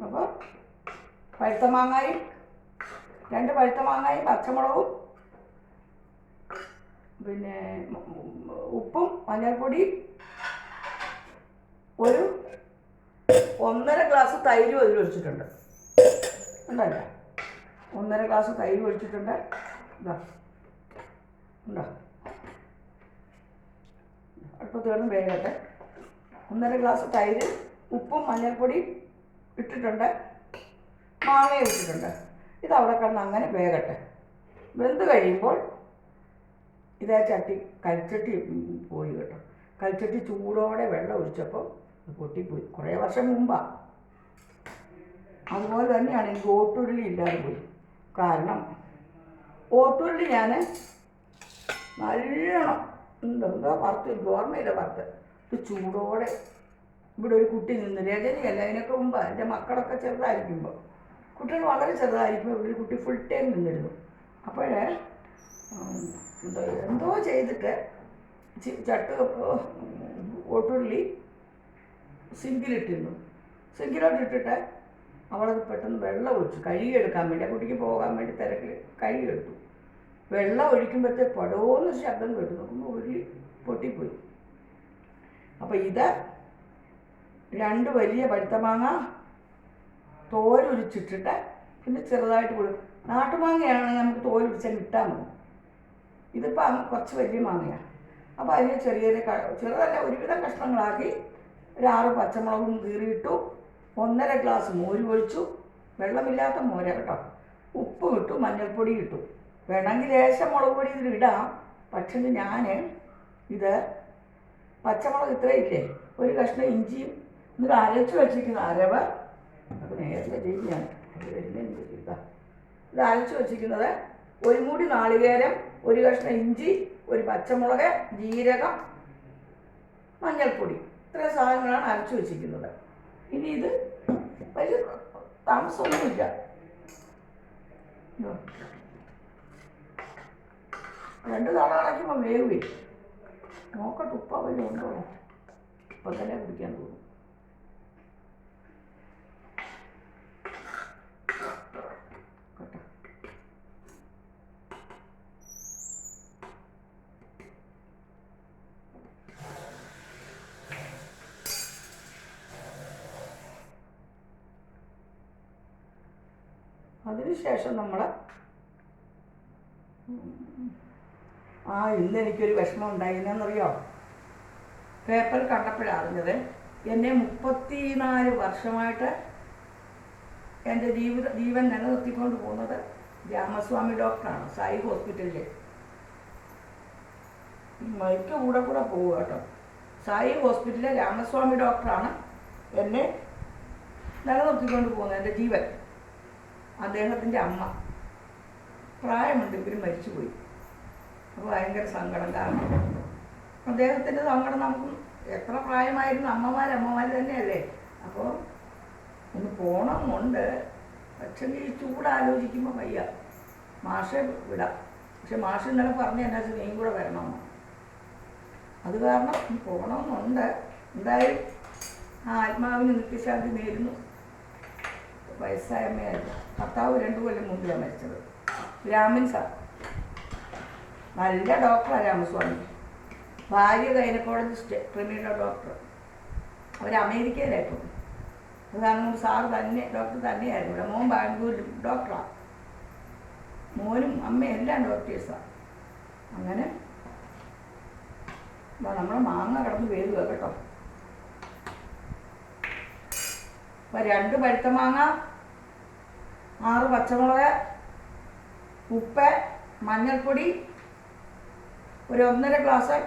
അപ്പോൾ പഴുത്ത മാങ്ങായും 2 പഴുത്ത മാങ്ങായും പച്ചമുളകും പിന്നെ ഉപ്പും മഞ്ഞൾപ്പൊടി 1.5 ഗ്ലാസ് തൈരും അതിലൊഴിച്ചിട്ടുണ്ട്. ഉണ്ടല്ലോ 1.5 ഗ്ലാസ് തൈര് ഒഴിച്ചിട്ടുണ്ട്. ഇതാ ഉണ്ടോ, അടുപ്പത്ത് കിടന്ന് വേഗട്ടെ. 1.5 ഗ്ലാസ് തൈര്, ഉപ്പും മഞ്ഞൾപ്പൊടിയും ഇട്ടിട്ടുണ്ട്, മാങ്ങയും ഇട്ടിട്ടുണ്ട്. ഇതവിടെ കിടന്ന് അങ്ങനെ വേഗട്ടെ. വെന്ത് കഴിയുമ്പോൾ ഇതേ കൽച്ചട്ടി പോയി കേട്ടോ. കൽച്ചട്ടി ചൂടോടെ വെള്ളം ഒഴിച്ചപ്പോൾ പൊട്ടിപ്പോയി. കുറേ വർഷം മുമ്പാണ്. അതുപോലെ തന്നെയാണ് എനിക്ക് ഓട്ടുരുളി ഇല്ലാതെ പോയി. കാരണം ഓട്ടുരുളി ഞാൻ നല്ലോണം എന്തോ വറുത്ത്, എനിക്ക് ഓർമ്മയില്ല വറുത്ത്. ഇത് ചൂടോടെ ഇവിടെ ഒരു കുട്ടി നിന്ന്, രജനിയല്ല, അതിനൊക്കെ മുമ്പ് എൻ്റെ മക്കളൊക്കെ ചെറുതായിരിക്കുമ്പോൾ, കുട്ടികൾ വളരെ ചെറുതായിരിക്കുമ്പോൾ ഇവിടെ ഒരു കുട്ടി ഫുൾ ടൈം നിന്നിരുന്നു. അപ്പോഴേ എന്തോ ചെയ്തിട്ട് ഓട്ടുരുളി സിങ്കിലിട്ടിരുന്നു. സിങ്കിലോട്ടിട്ടിട്ട് അവളത് പെട്ടെന്ന് വെള്ളം ഒഴിച്ചു കഴുകിയെടുക്കാൻ വേണ്ടി, ആ കുട്ടിക്ക് പോകാൻ വേണ്ടി തിരക്കിൽ കഴുകിയെടുത്തു. വെള്ളം ഒഴിക്കുമ്പോഴത്തെ പടോന്ന് ശബ്ദം കേട്ടു. നോക്കുമ്പോൾ ഉരുളി പൊട്ടിപ്പോയി. അപ്പോൾ ഇത് 2 വലിയ പഴുത്ത മാങ്ങ തോലുരിച്ചിട്ടിട്ട് പിന്നെ ചെറുതായിട്ട് കൊടുക്കും. നാട്ടുമാങ്ങയാണെങ്കിൽ നമുക്ക് തോലുരിച്ചാൽ ഇട്ടാൽ മതി. ഇതിപ്പോൾ കുറച്ച് വലിയ മാങ്ങയാണ്. അപ്പോൾ അതിന് ചെറുതല്ല ഒരുവിധം കഷ്ണങ്ങളാക്കി 6 പച്ചമുളകും കീറിയിട്ടു. 1.5 ഗ്ലാസ് മോര് ഒഴിച്ചു. വെള്ളമില്ലാത്ത മോര കേട്ടോ. ഉപ്പ് ഇട്ടു, മഞ്ഞൾപ്പൊടി ഇട്ടു. വേണമെങ്കിൽ ലേശം മുളക് പൊടി ഇതിൽ ഇടാം. പക്ഷേ ഞാൻ ഇത് പച്ചമുളക് ഇത്രയില്ലേ, ഒരു കഷ്ണം ഇഞ്ചിയും എന്നിട്ട് അരച്ച് വെച്ചിരിക്കുന്ന അരവ്, അത് നേരത്തെ ചെയ്യുകയാണ്. ഇത് അരച്ച് വെച്ചിരിക്കുന്നത് 1 മൂടി നാളികേരം, 1 കഷ്ണം ഇഞ്ചി, 1 പച്ചമുളക്, ജീരകം, മഞ്ഞൾപ്പൊടി, ഇത്രയും സാധനങ്ങളാണ് അരച്ച് വെച്ചിരിക്കുന്നത്. ഇനി ഇത് വലിയ താമസമൊന്നുമില്ല. 2 തവണ അടയ്ക്കുമ്പോൾ വേവേ. നോക്കട്ടെ ഉപ്പ വല്ല ഉണ്ടോ. ഇപ്പം തന്നെ കുടിക്കാൻ തോന്നും. കേട്ടോ, അതിനുശേഷം നമ്മൾ ഇന്ന് എനിക്കൊരു വിഷമം ഉണ്ടായിരുന്നെന്നറിയോ. പേപ്പർ കണ്ടപ്പോഴാണ് അറിഞ്ഞത്. എന്നെ 34 വർഷമായിട്ട് എൻ്റെ ജീവൻ നിലനിർത്തിക്കൊണ്ട് പോകുന്നത് രാമസ്വാമി ഡോക്ടറാണ്. സായി ഹോസ്പിറ്റലിൽ മൈക്ക് കൂടെ പോവുക കേട്ടോ. സായി ഹോസ്പിറ്റലിലെ രാമസ്വാമി ഡോക്ടറാണ് എന്നെ നിലനിർത്തിക്കൊണ്ട് പോകുന്നത്, എൻ്റെ ജീവൻ. അദ്ദേഹത്തിൻ്റെ അമ്മ പ്രായമുണ്ട്, ഇവർ മരിച്ചുപോയി. അപ്പോൾ ഭയങ്കര സങ്കടം. കാരണം അദ്ദേഹത്തിൻ്റെ സങ്കടം നമുക്ക് എത്ര പ്രായമായിരുന്നു, അമ്മമാർ തന്നെയല്ലേ. അപ്പോൾ ഒന്ന് പോകണമെന്നുണ്ട്. പക്ഷേ ഈ ചൂടാലോചിക്കുമ്പോൾ വയ്യ. മാഷെ വിടാം. പക്ഷെ മാഷ് ഇന്നലെ പറഞ്ഞ് എന്നാ വെച്ചാൽ നീയും കൂടെ വരണമെന്ന്. അത് കാരണം പോകണമെന്നുണ്ട്. എന്തായാലും ആ ആത്മാവിന് നിത്യശാന്തി നേരുന്നു. വയസ്സായ അമ്മയായിരുന്നു. ഭർത്താവ് 2 കൊല്ലം മുമ്പിലാണ് മരിച്ചത്. ബ്രാഹ്മിൻ സാർ, നല്ല ഡോക്ടറാണ് രാമസ്വാമി. ഭാര്യ ഗൈനക്കോളജിസ്റ്റ്, ക്രിമിനൽ ഡോക്ടർ. അവർ അമേരിക്കയിലായിരുന്നു. അത് കാരണം സാറ് ഡോക്ടർ തന്നെയായിരുന്നു. ഇവിടെ മോൻ ബാംഗ്ലൂരിലും ഡോക്ടറാണ്. മോനും അമ്മയും എല്ലാം ഡോക്ടേഴ്സാണ്. അങ്ങനെ നമ്മളെ മാങ്ങ കിടന്ന് വേവുക കേട്ടോ. അപ്പം 2 പഴുത്ത മാങ്ങ, 6 പച്ചമുളക്, ഉപ്പ്, മഞ്ഞൾപ്പൊടി, ഒരു 1.5 ഗ്ലാസ്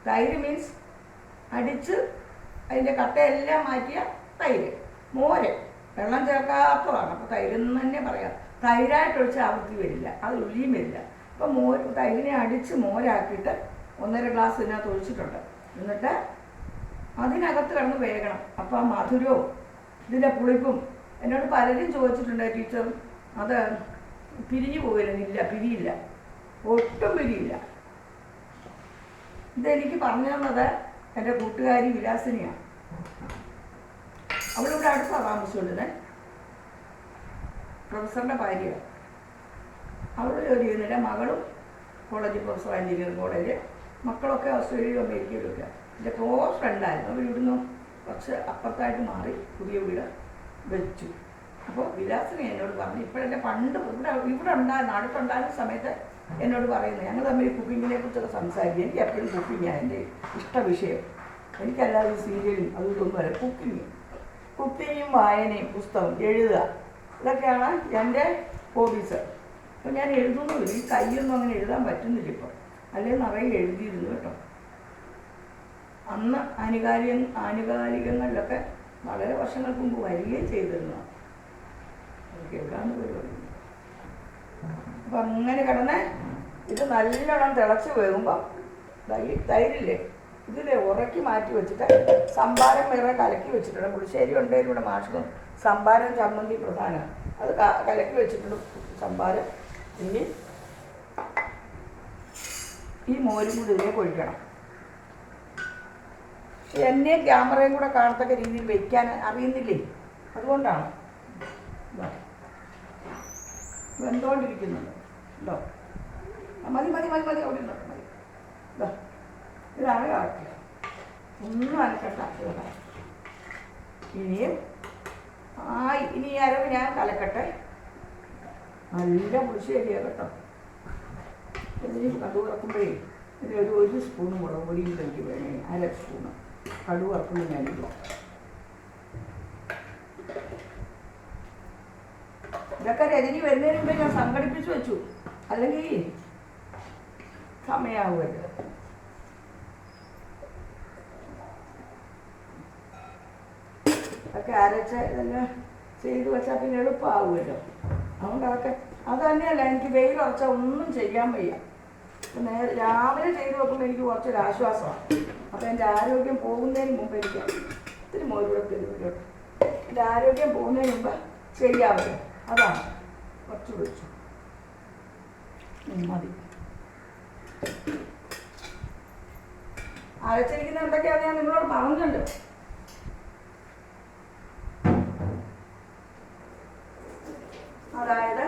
തൈര് മീൻസ് അടിച്ച് അതിൻ്റെ കട്ടയെല്ലാം മാറ്റിയ തൈര്. മോര് വെള്ളം ചേർക്കാത്തതാണ്. അപ്പോൾ തൈരെന്ന് തന്നെ പറയാം. തൈരായിട്ടൊഴിച്ച് ആവൃത്തി വരില്ല, അത് ഉള്ളിയും വരില്ല. അപ്പോൾ തൈരിനെ അടിച്ച് മോരാക്കിയിട്ട് 1.5 ഗ്ലാസ് ഇതിനകത്ത് ഒഴിച്ചിട്ടുണ്ട്. എന്നിട്ട് അതിനകത്ത് കിടന്ന് വേകണം. അപ്പോൾ ആ മധുരവും ഇതിൻ്റെ പുളിപ്പും, എന്നോട് പലരും ചോദിച്ചിട്ടുണ്ട് ടീച്ചർ അത് പിരിഞ്ഞു പോകില്ല. പിരിയില്ല, ഒട്ടും പിരിയില്ല. ഇതെനിക്ക് പറഞ്ഞു തന്നത് എൻ്റെ കൂട്ടുകാരി വിലാസിനിയാണ്. അവളിവിടെ അടുത്താണ് താമസിച്ചുകൊണ്ടിരുന്നത്. പ്രൊഫസറിൻ്റെ ഭാര്യ. അവൾ ജോലി ചെയ്യുന്നില്ല. മകളും കോളേജിൽ പ്രൊഫസർ, എഞ്ചിനീയറിംഗ് കോളേജ്. മക്കളൊക്കെ ഓസ്ട്രേലിയയിലും അമേരിക്കയിലും ഒക്കെ. എൻ്റെ ക്ലോസ് ഫ്രണ്ടായിരുന്നു. അവർ ഇവിടുന്ന് കുറച്ച് അപ്പുറത്തായിട്ട് മാറി പുതിയ വീട് വെച്ചു. അപ്പോൾ വിലാസിനെ എന്നോട് പറഞ്ഞു, ഇപ്പോഴെൻ്റെ പണ്ട് ഇവിടെ ഉണ്ടായിരുന്ന അടുത്തുണ്ടായിരുന്ന സമയത്ത് എന്നോട് പറയുന്നത്, ഞങ്ങൾ തമ്മിൽ കുക്കിങ്ങിനെ കുറിച്ചൊക്കെ സംസാരിക്കും. എനിക്ക് എപ്പോഴും കുക്കിങ്ങാണ് എൻ്റെ ഇഷ്ട വിഷയം. എനിക്കല്ലാതെ സീരിയലും അതും ഇതൊന്നും അല്ല, കുക്കിങ്ങും വായനയും പുസ്തകം എഴുതുക ഇതൊക്കെയാണ് എൻ്റെ ഹോബീസ്. അപ്പോൾ ഞാൻ എഴുതുന്നുമില്ല. ഈ കൈയൊന്നും അങ്ങനെ എഴുതാൻ പറ്റുന്നില്ല ഇപ്പോൾ. അല്ലെങ്കിൽ നിറയെ എഴുതിയിരുന്നു കേട്ടോ. അന്ന് ആനുകാലികങ്ങളിലൊക്കെ വളരെ വർഷങ്ങൾക്ക് മുമ്പ് വരികയും ചെയ്തിരുന്നു. അതൊക്കെ എവിടെയാണ് പരിപാടി. അപ്പം അങ്ങനെ കിടന്ന് ഇത് നല്ലോണം തിളച്ച് വേകുമ്പം തൈരില്ലേ ഇതിലെ ഉറക്കി മാറ്റി വെച്ചിട്ട് സംഭാരം വേറെ കലക്കി വെച്ചിട്ടുണ്ട്. പുളിശ്ശേരി ഉണ്ടെങ്കിലും ഇവിടെ മാഷും സംഭാരം ചമ്മന്തി പ്രധാനം അത് കലക്കി വെച്ചിട്ടുണ്ട്. സംഭാരം ഇനി ഈ മോരും കൂടി ഇതിലേക്ക് ഒഴിക്കണം. എന്നെ ക്യാമറയും കൂടെ കാണത്തക്ക രീതിയിൽ വയ്ക്കാൻ അറിയുന്നില്ലേ, അതുകൊണ്ടാണ് വെന്തോണ്ടിരിക്കുന്നുണ്ട്. ഉണ്ടോ? മതി മതി മതി മതി അവിടെ ഉണ്ടോ മതി. ഇതാണ് കാട്ടുക. ഒന്നും അനക്കണ്ട. ഇനി അരവ് ഞാൻ കലക്കട്ടെ. നല്ല പുളിശ്ശേരിയാണ് കേട്ടോ. ഇതിന് കടുക് വറക്കുമ്പോഴേ ഇതിൽ ഒരു സ്പൂണ് മുളക് പൊടിയും എനിക്ക് വേണേ, 1/2 സ്പൂണ് കടുക് വറക്കുമ്പോൾ ഞാനില്ല. ഇതൊക്കെ രജനി വരുന്നതിന് മുമ്പേ ഞാൻ സംഘടിപ്പിച്ച് വെച്ചു, അല്ലെങ്കിൽ സമയമാവുമല്ലോ. ഒക്കെ അരച്ച് ഇതെല്ലാം ചെയ്ത് വെച്ചാൽ പിന്നെ എളുപ്പമാവുമല്ലോ. അതുകൊണ്ട് അതൊക്കെ അത് തന്നെയല്ല, എനിക്ക് വെയിൽ ഉറച്ചാൽ ഒന്നും ചെയ്യാൻ വയ്യ. രാവിലെ ചെയ്ത് വെക്കുമ്പോൾ എനിക്ക് കുറച്ചൊരു ആശ്വാസമാണ്. അപ്പോൾ എൻ്റെ ആരോഗ്യം പോകുന്നതിന് മുമ്പ് എനിക്ക് ഇത്തിരി മോരൂടെ തരുമല്ലോ. എൻ്റെ ആരോഗ്യം പോകുന്നതിന് മുമ്പ് ചെയ്യാമല്ലോ. അതാണ് കുറച്ച് വെച്ചു മതി. അരച്ചിരിക്കുന്ന എന്തൊക്കെയാണ് ഞാൻ നിങ്ങളോട് പറഞ്ഞല്ലോ. അതായത്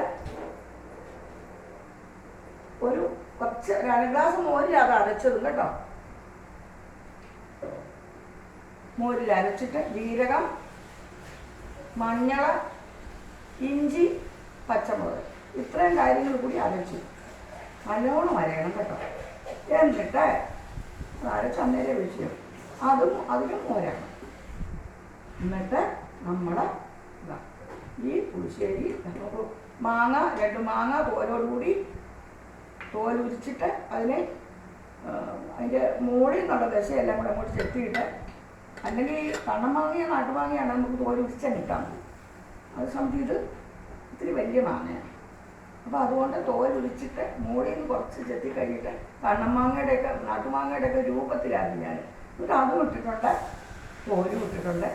ഒരു കുറച്ച് 2 ഗ്ലാസ് മോരിൽ അത് അരച്ചതും കേട്ടോ. മോരിൽ അരച്ചിട്ട് ജീരകം, മഞ്ഞൾ, ഇഞ്ചി, പച്ചമുളക് ഇത്രയും കാര്യങ്ങൾ കൂടി അരച്ചു നല്ലോണം അരയണം കേട്ടോ. എന്നിട്ട് അരച്ച് അന്നേരം വിഷയം അതിലും മോരാണ്. എന്നിട്ട് നമ്മൾ ഈ പുളിശ്ശേരി നമുക്ക് 2 മാങ്ങ തോലോടുകൂടി തോലുരിച്ചിട്ട് അതിനെ അതിൻ്റെ മുകളിൽ നിന്നുള്ള ദശയെല്ലാം കൂടെ അങ്ങോട്ട് ചെത്തിയിട്ട്, അല്ലെങ്കിൽ കണ്ണമാങ്ങയോ നാട്ടുമാങ്ങയാണ് നമുക്ക് തോലുരിച്ചാൽ കിട്ടാം. അത് സംബന്ധിച്ച് ഇത് ഇത്തിരി വലിയ മാങ്ങയാണ്. അപ്പോൾ അതുകൊണ്ട് തോലുരിച്ചിട്ട് മുകളിൽ നിന്ന് കുറച്ച് ചെത്തി കഴിഞ്ഞിട്ട് കണ്ണമാങ്ങയുടെയൊക്കെ നാട്ടുമാങ്ങയുടെയൊക്കെ രൂപത്തിലാണ് ഞാൻ. എന്നിട്ട് അതും ഇട്ടിട്ടുണ്ട്, തോലും ഇട്ടിട്ടുണ്ട്.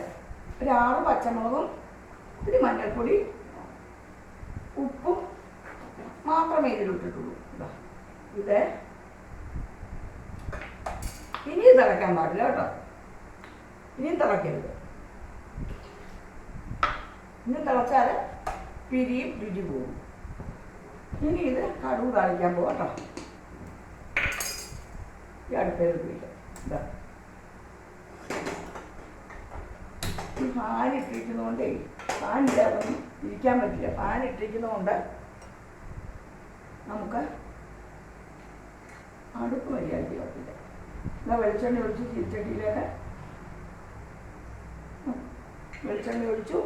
ഒരു 6 പച്ചമുളകും ഇത്തിരി മഞ്ഞൾപ്പൊടി ഉപ്പും മാത്രമേ ഇതിലിട്ടിട്ടുള്ളൂ. ഇത് ഇനിയും തിളയ്ക്കാൻ പാടില്ല കേട്ടോ. ഇനിയും തിളയ്ക്കരുത്. ഇനിയും തിളച്ചാൽ പിരിയും രുചി പോകും. ഇനി ഇത് കടുക് താളിക്കാൻ പോകാം കേട്ടോ. ഈ അടുപ്പേരില്ല. ഇതാ ഈ ഫാൻ ഇട്ടിരിക്കുന്നതുകൊണ്ടേ, ഫാനില്ലാതൊന്നും ഇരിക്കാൻ പറ്റില്ല. ഫാൻ ഇട്ടിരിക്കുന്നതുകൊണ്ട് നമുക്ക് അടുപ്പ് മര്യാദയ്ക്ക് പറ്റില്ല. എന്നാൽ വെളിച്ചെണ്ണ ഒഴിച്ച് ചീച്ചട്ടിയിലേക്ക് വെളിച്ചെണ്ണ ഒഴിച്ചു.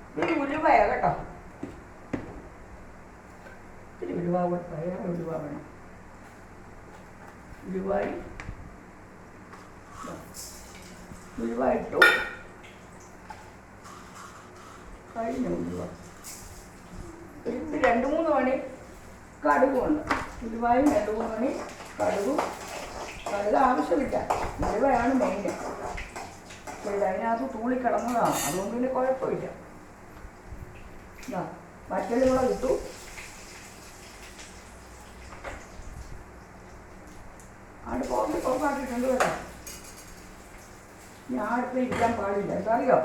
ഇത്തിരി ഉലുവയാണ് കേട്ടോ. ഇത്തിരി ഉലുവ വേറെ ഉലുവ വേണം. ഉലുവ ഇട്ടു. കഴിഞ്ഞ ഉലുവ ഇത് 2-3 മണി കടുകുണ്ട്. ഉലുവായും 2-3 മണി കടുകും. കടുക് ആവശ്യമില്ല, ഉലുവയാണ് മെയിൻ. അതിനകത്ത് തൂളിക്കിടന്നതാണ്, അതുകൊണ്ട് പിന്നെ കുഴപ്പമില്ല. വറ്റലും കൂടെ ഇട്ടു. അടുപ്പ് ഓഫാക്കിയിട്ടുണ്ട് കേട്ടോ. ഞാൻ അടുത്ത് ഇരിക്കാൻ പാടില്ല, എന്താ അറിയോ?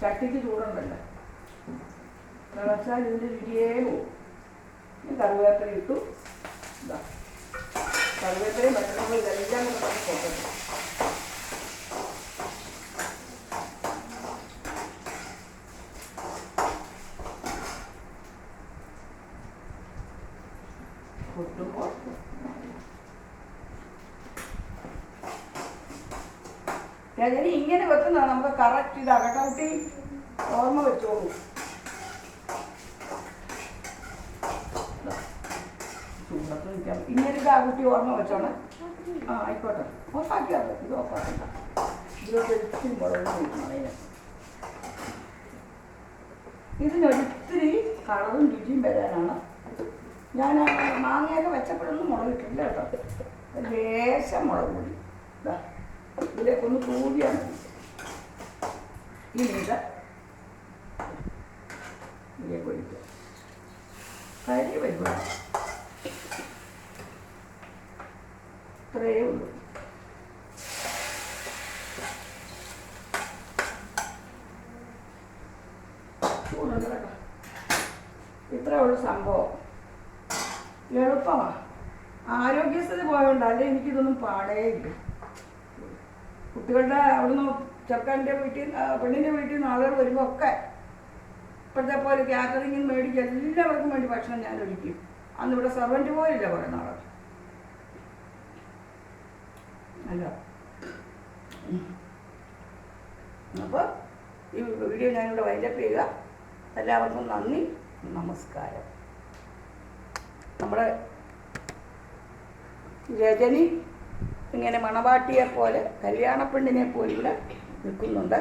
ചട്ടിക്ക് ചൂടുണ്ടല്ലോ, തിളച്ചാൽ ഇതിൻ്റെ രുചിയേ പോവും. ഞാൻ കറിവേപ്പില ഇട്ടു. ഇതാ കറിവേപ്പിലയും പച്ചമുളകും ഇതെല്ലാം കൂടെ പോകട്ടെ. പൊട്ടുമ്പോൾ രജനി ഇങ്ങനെ വെക്കുന്നതാണ് നമുക്ക് കറക്റ്റ്. ഇതാകട്ടെ കുട്ടി, ഓർമ്മ വെച്ചോളൂ. ചൂടത്ത് നിൽക്കാം. ഇങ്ങനെ ഇതാ കുട്ടി ഓർമ്മ വെച്ചോണം. ആ ആയിക്കോട്ടെ, ഓഫാക്കിയാൽ ഇത് ഓഫാക്കണ്ട. ഇതിലൊക്കെ ഒരിത്തിരി മുളക് അതിന് ഇതിനൊരിത്തിരി കളറും രുചിയും വരാനാണ്. ഞാൻ മാങ്ങയൊക്കെ വെച്ചപ്പോഴൊന്നും മുളകിട്ടില്ല കേട്ടോ. ലേശം മുളക് പൊടി ഇതാ ഇതിലേക്കൊന്ന് തൂകിയാൽ മതി. ഇനി ഇതിലേക്ക് ഒഴിക്കുക. കരി വരുക, ഇത്രയേ ഉള്ളൂ. ചൂടുണ്ട് കേട്ടോ. ഇത്രയേ ഉള്ളൂ സംഭവം. എളുപ്പമാണ്. ആരോഗ്യസ്ഥിതി പോയതുകൊണ്ട് അല്ലെ എനിക്കിതൊന്നും പാടേയില്ല. കുട്ടികളുടെ അവിടുന്ന് ചെറുക്കൻ്റെ വീട്ടിൽ പെണ്ണിൻ്റെ വീട്ടിൽ നിന്ന് ആളുകൾ വരുമ്പോൾ ഒക്കെ ഇപ്പോഴത്തെ പോലെ കാറ്ററിങ്ങിന് മേടിച്ച് എല്ലാവർക്കും വേണ്ടി ഭക്ഷണം ഞാൻ ഒരുക്കും. അന്ന് ഇവിടെ സെർവൻറ്റ് പോലില്ല കുറേ നാളെ. അല്ല അപ്പോൾ ഈ വീഡിയോ ഞാനിവിടെ വൈൻഡപ്പ് ചെയ്യുക. എല്ലാവർക്കും നന്ദി, നമസ്കാരം. നമ്മുടെ രജനി ഇങ്ങനെ മണവാട്ടിയെ പോലെ കല്യാണ പെണ്ണിനെ പോലെ ഇവിടെ നിൽക്കുന്നുണ്ട്.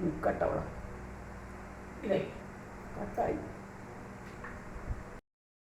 നിൽക്കട്ടവള അല്ലേ, കട്ടായി.